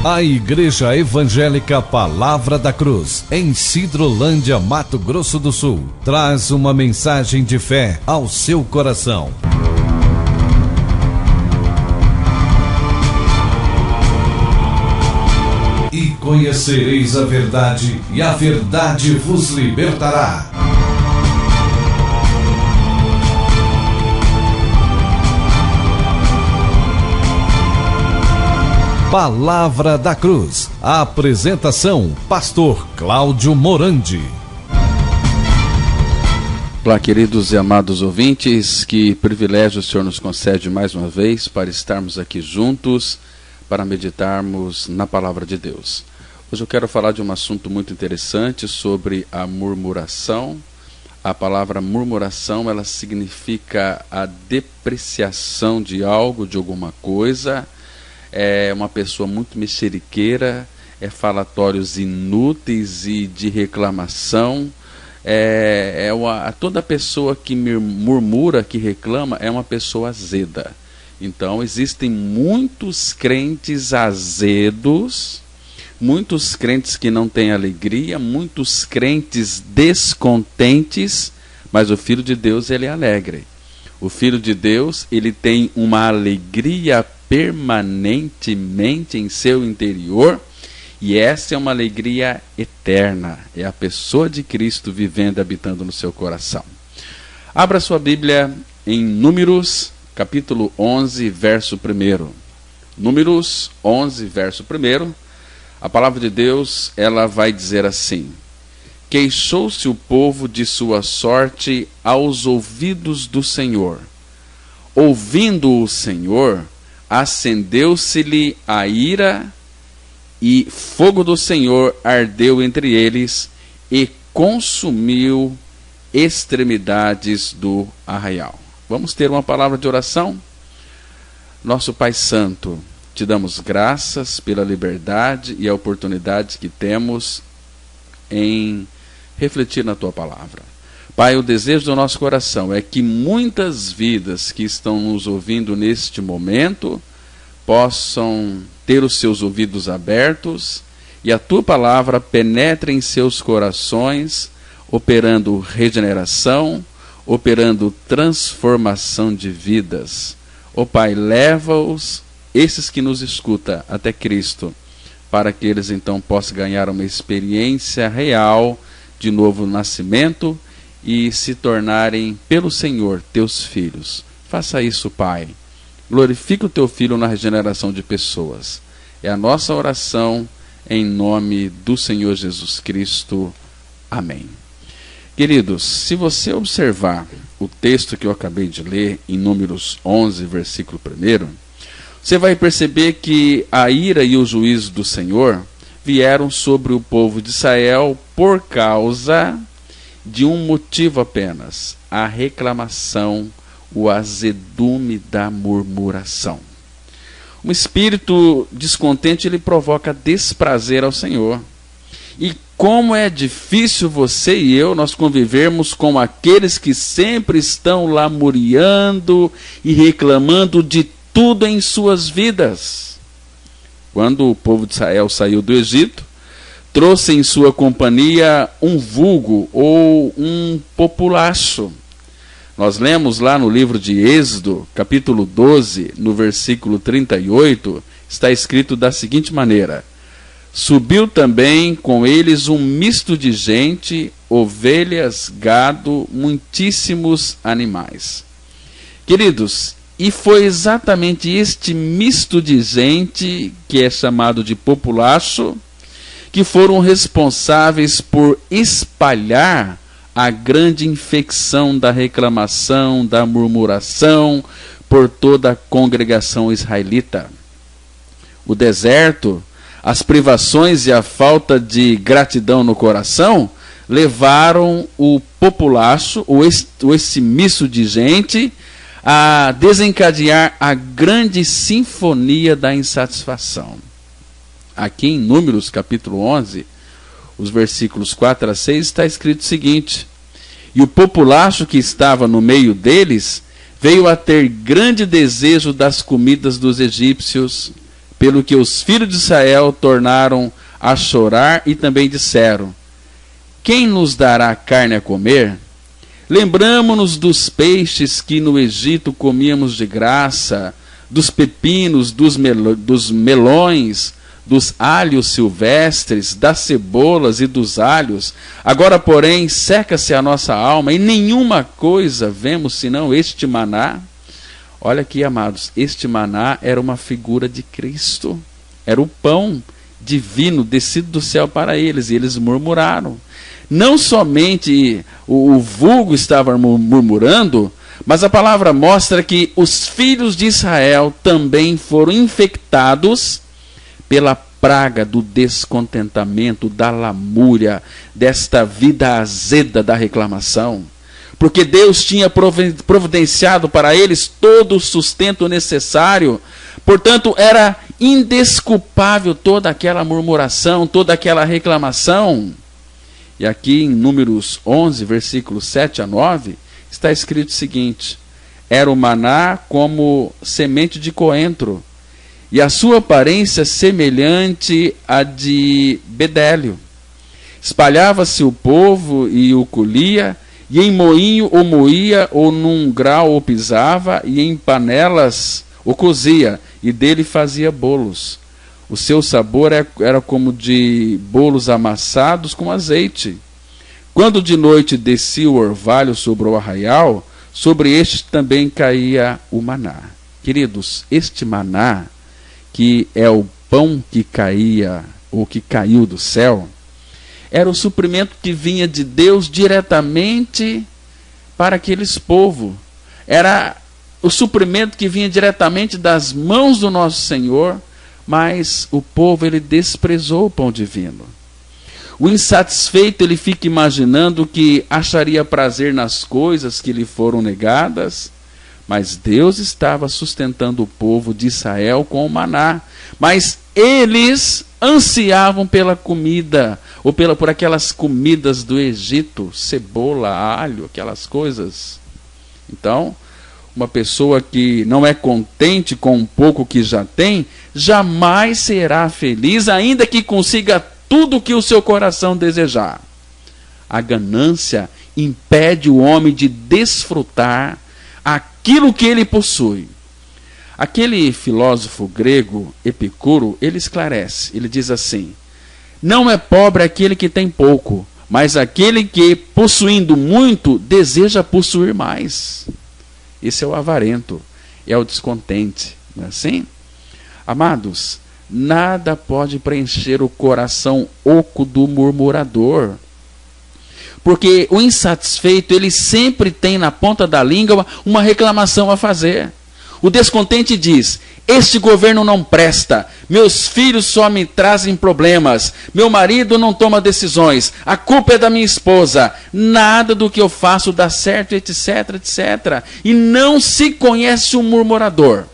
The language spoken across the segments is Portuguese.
A Igreja Evangélica Palavra da Cruz, em Sidrolândia, Mato Grosso do Sul, traz uma mensagem de fé ao seu coração. E conhecereis a verdade, e a verdade vos libertará. Palavra da Cruz. A apresentação, Pastor Cláudio Morandi. Olá, queridos e amados ouvintes, que privilégio o Senhor nos concede mais uma vez para estarmos aqui juntos, para meditarmos na Palavra de Deus. Hoje eu quero falar de um assunto muito interessante sobre a murmuração. A palavra murmuração, ela significa a depreciação de algo, de alguma coisa. É uma pessoa muito mexeriqueira, é falatórios inúteis e de reclamação. Toda pessoa que murmura, que reclama, é uma pessoa azeda. Então existem muitos crentes azedos, muitos crentes que não têm alegria, muitos crentes descontentes, mas o Filho de Deus, ele é alegre. O Filho de Deus, ele tem uma alegria permanentemente em seu interior, e essa é uma alegria eterna, é a pessoa de Cristo vivendo e habitando no seu coração. Abra sua Bíblia em Números, capítulo 11, verso 1. Números 11, verso 1, a palavra de Deus, ela vai dizer assim: queixou-se o povo de sua sorte aos ouvidos do Senhor. Ouvindo o Senhor, acendeu-se-lhe a ira, e fogo do Senhor ardeu entre eles, e consumiu extremidades do arraial. Vamos ter uma palavra de oração? Nosso Pai Santo, te damos graças pela liberdade e a oportunidade que temos em refletir na Tua Palavra. Pai, o desejo do nosso coração é que muitas vidas que estão nos ouvindo neste momento possam ter os seus ouvidos abertos e a Tua Palavra penetre em seus corações, operando regeneração, operando transformação de vidas. Ó Pai, leva-os, esses que nos escutam, até Cristo, para que eles então possam ganhar uma experiência real de novo nascimento e se tornarem pelo Senhor teus filhos. Faça isso, Pai. Glorifica o teu Filho na regeneração de pessoas. É a nossa oração em nome do Senhor Jesus Cristo. Amém. Queridos, se você observar o texto que eu acabei de ler em Números 11, versículo 1, você vai perceber que a ira e o juízo do Senhor vieram sobre o povo de Israel por causa de um motivo apenas: a reclamação, o azedume da murmuração. Um espírito descontente, ele provoca desprazer ao Senhor. E como é difícil você e eu, nós convivermos com aqueles que sempre estão lamuriando e reclamando de tudo em suas vidas. Quando o povo de Israel saiu do Egito, trouxe em sua companhia um vulgo ou um populacho. Nós lemos lá no livro de Êxodo, capítulo 12, no versículo 38, está escrito da seguinte maneira: subiu também com eles um misto de gente, ovelhas, gado, muitíssimos animais. Queridos, e foi exatamente este misto de gente, que é chamado de populacho, que foram responsáveis por espalhar a grande infecção da reclamação, da murmuração por toda a congregação israelita. O deserto, as privações e a falta de gratidão no coração levaram o populacho, ou esse misto de gente, a desencadear a grande sinfonia da insatisfação. Aqui em Números capítulo 11, os versículos 4 a 6, está escrito o seguinte: e o populacho que estava no meio deles veio a ter grande desejo das comidas dos egípcios, pelo que os filhos de Israel tornaram a chorar e também disseram: quem nos dará carne a comer? Lembramo-nos dos peixes que no Egito comíamos de graça, dos pepinos, dos melões, dos alhos silvestres, das cebolas e dos alhos. Agora, porém, seca-se a nossa alma e nenhuma coisa vemos senão este maná. Olha aqui, amados, este maná era uma figura de Cristo. Era o pão divino descido do céu para eles, e eles murmuraram. Não somente o vulgo estava murmurando, mas a palavra mostra que os filhos de Israel também foram infectados pela praga do descontentamento, da lamúria, desta vida azeda da reclamação. Porque Deus tinha providenciado para eles todo o sustento necessário. Portanto, era indesculpável toda aquela murmuração, toda aquela reclamação. E aqui em Números 11, versículos 7 a 9, está escrito o seguinte: era o maná como semente de coentro, e a sua aparência semelhante à de bedélio. Espalhava-se o povo e o colhia, e em moinho o moía, ou num grau o pisava, e em panelas o cozia, e dele fazia bolos. O seu sabor era como de bolos amassados com azeite. Quando de noite descia o orvalho sobre o arraial, sobre este também caía o maná. Queridos, este maná, que é o pão que caía, ou que caiu do céu, era o suprimento que vinha de Deus diretamente para aqueles povos. Era o suprimento que vinha diretamente das mãos do nosso Senhor, mas o povo, ele desprezou o pão divino. O insatisfeito, ele fica imaginando que acharia prazer nas coisas que lhe foram negadas, mas Deus estava sustentando o povo de Israel com o maná. Mas eles ansiavam pela comida, ou por aquelas comidas do Egito, cebola, alho, aquelas coisas. Então, uma pessoa que não é contente com o pouco que já tem, jamais será feliz, ainda que consiga tudo o que o seu coração desejar. A ganância impede o homem de desfrutar aquilo que ele possui. Aquele filósofo grego, Epicuro, ele esclarece, ele diz assim: não é pobre aquele que tem pouco, mas aquele que, possuindo muito, deseja possuir mais. Esse é o avarento, é o descontente, não é assim? Amados, nada pode preencher o coração oco do murmurador. Porque o insatisfeito, ele sempre tem na ponta da língua uma reclamação a fazer. O descontente diz: este governo não presta, meus filhos só me trazem problemas, meu marido não toma decisões, a culpa é da minha esposa, nada do que eu faço dá certo, etc, etc. E não se conhece um murmurador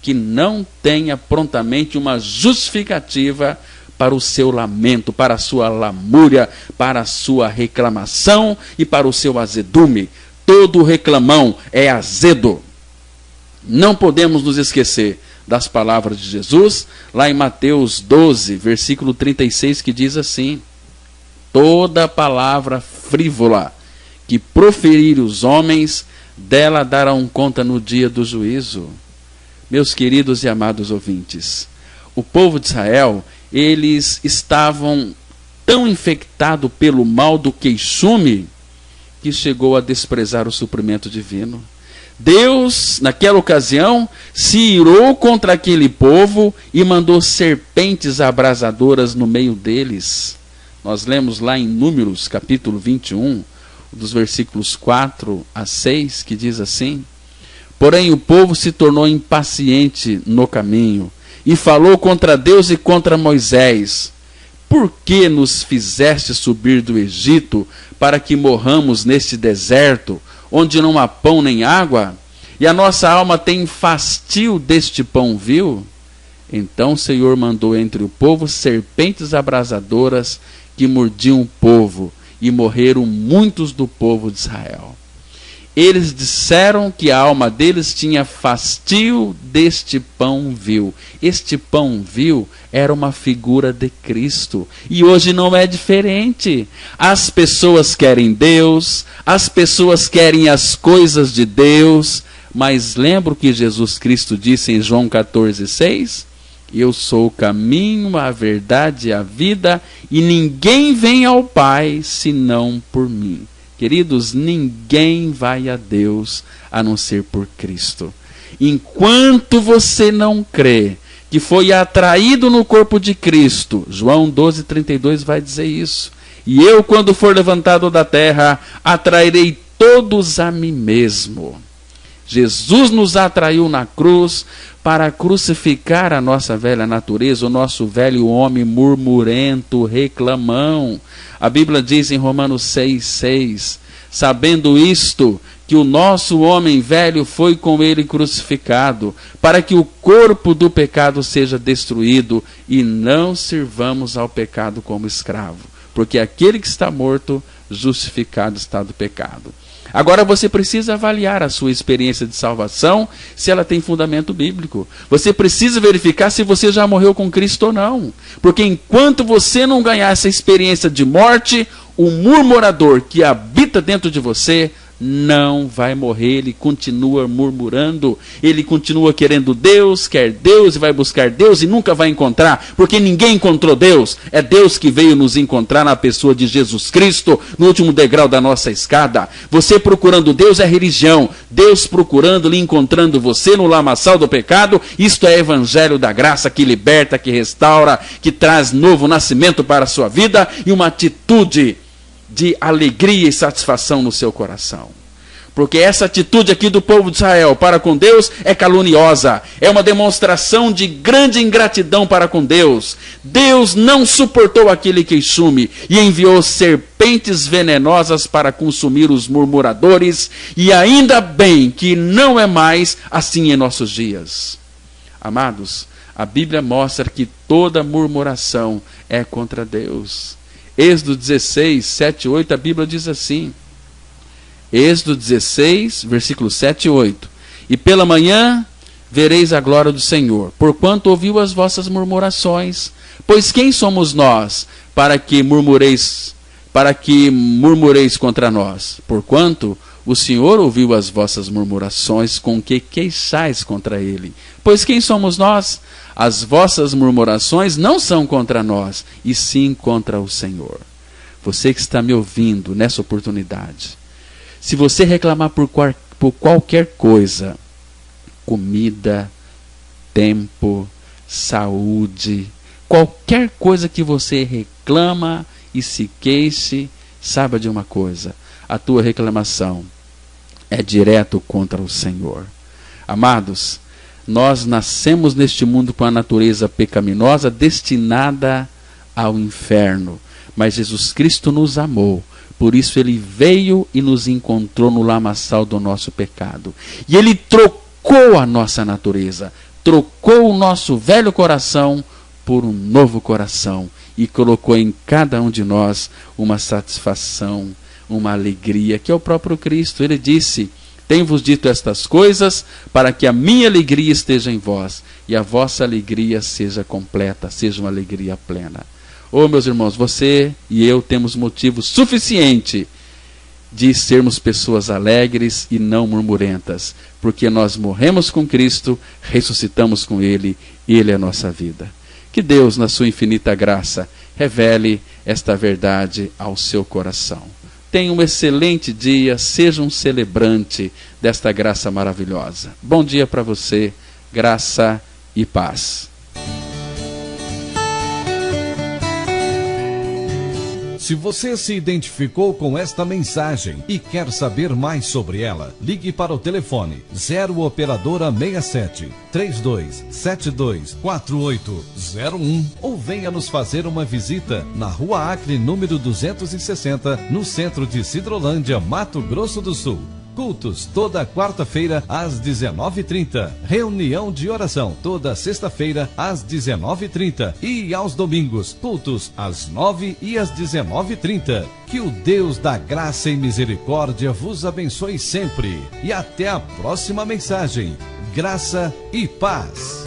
que não tenha prontamente uma justificativa para o seu lamento, para a sua lamúria, para a sua reclamação e para o seu azedume. Todo reclamão é azedo. Não podemos nos esquecer das palavras de Jesus, lá em Mateus 12, versículo 36, que diz assim: toda palavra frívola que proferir os homens, dela darão conta no dia do juízo. Meus queridos e amados ouvintes, o povo de Israel, eles estavam tão infectados pelo mal do queixume, que chegou a desprezar o suprimento divino. Deus, naquela ocasião, se irou contra aquele povo e mandou serpentes abrasadoras no meio deles. Nós lemos lá em Números, capítulo 21, dos versículos 4 a 6, que diz assim: porém o povo se tornou impaciente no caminho, e falou contra Deus e contra Moisés: por que nos fizeste subir do Egito, para que morramos neste deserto, onde não há pão nem água, e a nossa alma tem fastio deste pão vil? Então o Senhor mandou entre o povo serpentes abrasadoras que mordiam o povo, e morreram muitos do povo de Israel. Eles disseram que a alma deles tinha fastio deste pão vil. Este pão vil era uma figura de Cristo. E hoje não é diferente. As pessoas querem Deus, as pessoas querem as coisas de Deus, mas lembra o que Jesus Cristo disse em João 14,6? Eu sou o caminho, a verdade e a vida, e ninguém vem ao Pai senão por mim. Queridos, ninguém vai a Deus a não ser por Cristo. Enquanto você não crê que foi atraído no corpo de Cristo, João 12,32 vai dizer isso. E eu, quando for levantado da terra, atrairei todos a mim mesmo. Jesus nos atraiu na cruz para crucificar a nossa velha natureza, o nosso velho homem murmurento, reclamão. A Bíblia diz em Romanos 6,6, sabendo isto, que o nosso homem velho foi com ele crucificado, para que o corpo do pecado seja destruído e não sirvamos ao pecado como escravo. Porque aquele que está morto, justificado está do pecado. Agora você precisa avaliar a sua experiência de salvação, se ela tem fundamento bíblico. Você precisa verificar se você já morreu com Cristo ou não. Porque enquanto você não ganhar essa experiência de morte, o murmurador que habita dentro de você não vai morrer, ele continua murmurando, ele continua querendo Deus, quer Deus e vai buscar Deus e nunca vai encontrar, porque ninguém encontrou Deus, é Deus que veio nos encontrar na pessoa de Jesus Cristo, no último degrau da nossa escada. Você procurando Deus é religião, Deus procurando e encontrando você no lamaçal do pecado, isto é evangelho da graça que liberta, que restaura, que traz novo nascimento para a sua vida e uma atitude de alegria e satisfação no seu coração. Porque essa atitude aqui do povo de Israel para com Deus é caluniosa, é uma demonstração de grande ingratidão para com Deus. Deus não suportou aquele queixume e enviou serpentes venenosas para consumir os murmuradores, e ainda bem que não é mais assim em nossos dias. Amados, a Bíblia mostra que toda murmuração é contra Deus. Êxodo 16, 7 e 8, a Bíblia diz assim. Êxodo 16, versículos 7 e 8. E pela manhã vereis a glória do Senhor, porquanto ouviu as vossas murmurações. Pois quem somos nós para que murmureis contra nós? Porquanto o Senhor ouviu as vossas murmurações com que queixais contra ele. Pois quem somos nós? As vossas murmurações não são contra nós, e sim contra o Senhor. Você que está me ouvindo nessa oportunidade, se você reclamar por qualquer coisa, comida, tempo, saúde, qualquer coisa que você reclama e se queixe, saiba de uma coisa, a tua reclamação é direto contra o Senhor. Amados, nós nascemos neste mundo com a natureza pecaminosa destinada ao inferno. Mas Jesus Cristo nos amou. Por isso ele veio e nos encontrou no lamaçal do nosso pecado. E ele trocou a nossa natureza. Trocou o nosso velho coração por um novo coração. E colocou em cada um de nós uma satisfação, uma alegria, que é o próprio Cristo. Ele disse: tenho-vos dito estas coisas para que a minha alegria esteja em vós e a vossa alegria seja completa, seja uma alegria plena. Oh, meus irmãos, você e eu temos motivo suficiente de sermos pessoas alegres e não murmurentas, porque nós morremos com Cristo, ressuscitamos com Ele, e Ele é a nossa vida. Que Deus, na sua infinita graça, revele esta verdade ao seu coração. Tenha um excelente dia, seja um celebrante desta graça maravilhosa. Bom dia para você, graça e paz. Se você se identificou com esta mensagem e quer saber mais sobre ela, ligue para o telefone 0 operadora 67 3272 4801 ou venha nos fazer uma visita na Rua Acre, número 260, no centro de Sidrolândia, Mato Grosso do Sul. Cultos toda quarta-feira às 19h30. Reunião de oração toda sexta-feira às 19h30. E aos domingos, cultos às 9h e às 19h30. Que o Deus da graça e misericórdia vos abençoe sempre. E até a próxima mensagem. Graça e paz.